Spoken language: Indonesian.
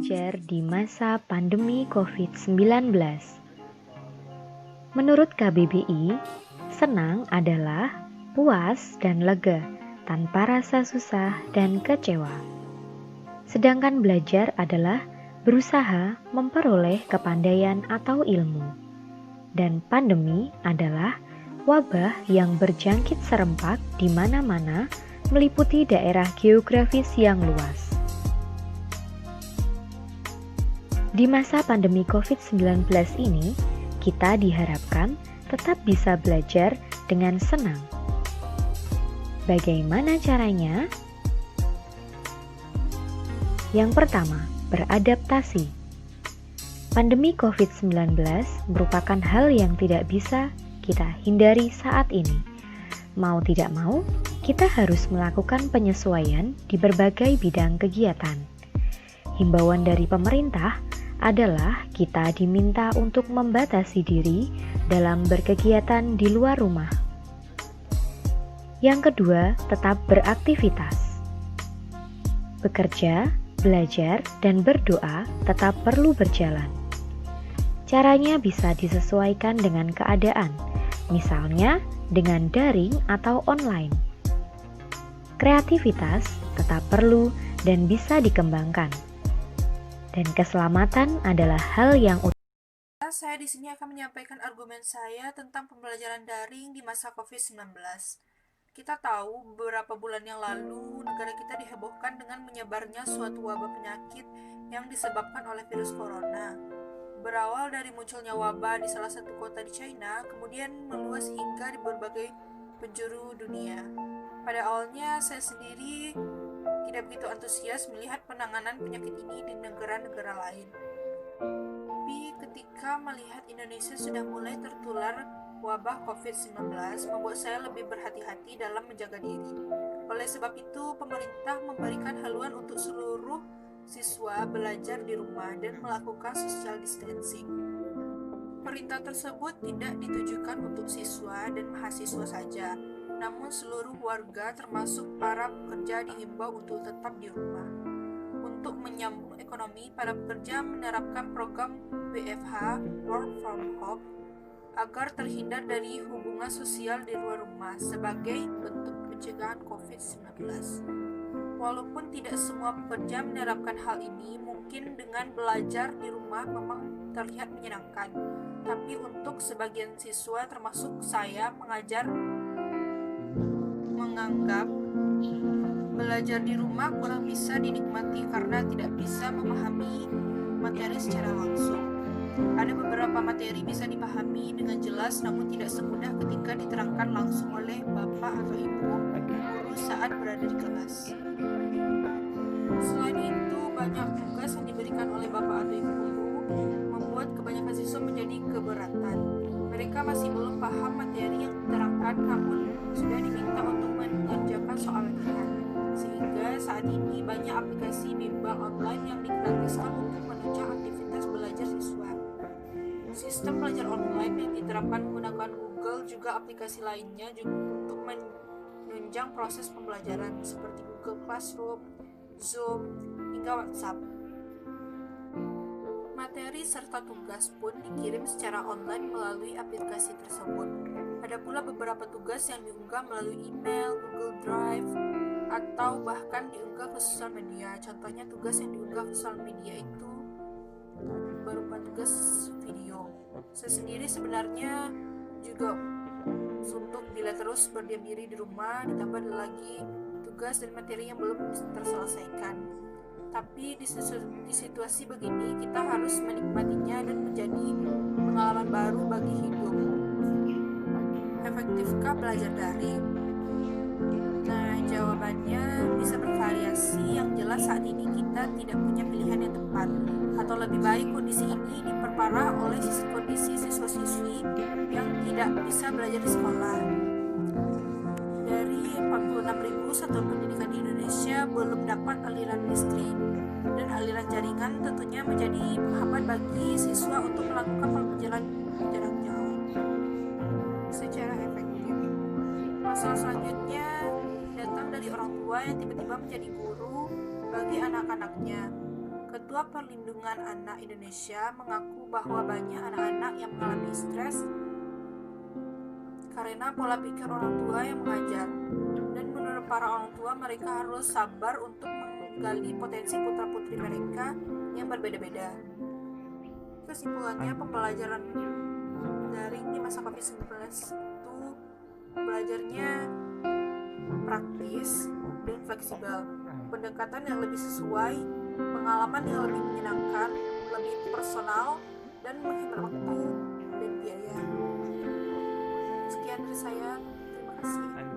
belajar di masa pandemi COVID-19. Menurut KBBI, senang adalah puas dan lega tanpa rasa susah dan kecewa. Sedangkan belajar adalah berusaha memperoleh kepandaian atau ilmu. Dan pandemi adalah wabah yang berjangkit serempak di mana-mana, meliputi daerah geografis yang luas. Di masa pandemi COVID-19 ini, kita diharapkan tetap bisa belajar dengan senang. Bagaimana caranya? Yang pertama, beradaptasi. Pandemi COVID-19 merupakan hal yang tidak bisa kita hindari saat ini. Mau tidak mau, kita harus melakukan penyesuaian di berbagai bidang kegiatan. Himbauan dari pemerintah adalah kita diminta untuk membatasi diri dalam berkegiatan di luar rumah. Yang kedua, tetap beraktivitas. Bekerja, belajar, dan berdoa tetap perlu berjalan. Caranya bisa disesuaikan dengan keadaan, misalnya dengan daring atau online. Kreativitas tetap perlu dan bisa dikembangkan. Dan keselamatan adalah hal yang utama. Saya di sini akan menyampaikan argumen saya tentang pembelajaran daring di masa COVID-19. Kita tahu beberapa bulan yang lalu negara kita dihebohkan dengan menyebarnya suatu wabah penyakit yang disebabkan oleh virus corona. Berawal dari munculnya wabah di salah satu kota di China, kemudian meluas hingga di berbagai penjuru dunia. Pada awalnya saya sendiri tidak begitu antusias melihat penanganan penyakit ini di negara-negara lain. Tapi ketika melihat Indonesia sudah mulai tertular wabah COVID-19, membuat saya lebih berhati-hati dalam menjaga diri. Oleh sebab itu, pemerintah memberikan haluan untuk seluruh siswa belajar di rumah dan melakukan social distancing. Perintah tersebut tidak ditujukan untuk siswa dan mahasiswa saja, namun seluruh warga termasuk para pekerja dihimbau untuk tetap di rumah. Untuk menyambung ekonomi, para pekerja menerapkan program WFH (Work from Home) agar terhindar dari hubungan sosial di luar rumah sebagai bentuk pencegahan COVID-19. Walaupun tidak semua pekerja menerapkan hal ini, mungkin dengan belajar di rumah memang terlihat menyenangkan. Tapi untuk sebagian siswa termasuk saya menganggap belajar di rumah kurang bisa dinikmati karena tidak bisa memahami materi secara langsung. Ada beberapa materi bisa dipahami dengan jelas namun tidak semudah ketika diterangkan langsung oleh bapak atau ibu guru saat berada di kelas. Selain itu, banyak tugas yang diberikan oleh bapak atau ibu guru membuat kebanyakan siswa menjadi keberatan. Mereka masih belum paham materi yang diterangkan namun sudah diminta untuk mengerjakan soal latihan. Sehingga saat ini banyak aplikasi bimbel online yang digratiskan untuk menunjang aktivitas belajar siswa. Sistem belajar online yang diterapkan menggunakan Google juga aplikasi lainnya juga untuk menunjang proses pembelajaran seperti Google Classroom, Zoom, hingga WhatsApp. Materi serta tugas pun dikirim secara online melalui aplikasi tersebut. Ada pula beberapa tugas yang diunggah melalui email, Google Drive, atau bahkan diunggah ke sosial media. Contohnya tugas yang diunggah ke sosial media itu berupa tugas video. Saya sendiri sebenarnya juga suntuk bila terus berdiam diri di rumah, ditambah lagi tugas dan materi yang belum terselesaikan. Tapi di situasi begini kita harus menikmatinya dan menjadi pengalaman baru bagi hidup. Efektifkah belajar daring? Nah, jawabannya bisa bervariasi. Yang jelas saat ini kita tidak punya pilihan yang tepat. Atau lebih baik kondisi ini diperparah oleh kondisi siswa-siswi yang tidak bisa belajar di sekolah. Dari 46.000 satuan pendidikan di Indonesia belum dapat aliran listrik, dan aliran jaringan tentunya menjadi penghambat bagi siswa untuk melakukan pembelajaran jarak jauh secara efektif. Masalah selanjutnya datang dari orang tua yang tiba-tiba menjadi guru bagi anak-anaknya. Ketua Perlindungan Anak Indonesia mengaku bahwa banyak anak-anak yang mengalami stres karena pola pikir orang tua yang mengajar. Dan menurut para orang tua, mereka harus sabar untuk menggali potensi putra-putri mereka yang berbeda-beda. Kesimpulannya, pembelajaran daring di masa COVID-19 itu belajarnya praktis dan fleksibel, pendekatan yang lebih sesuai, pengalaman yang lebih menyenangkan, lebih personal, dan menghemat waktu dan biaya. Sekian dari saya, terima kasih.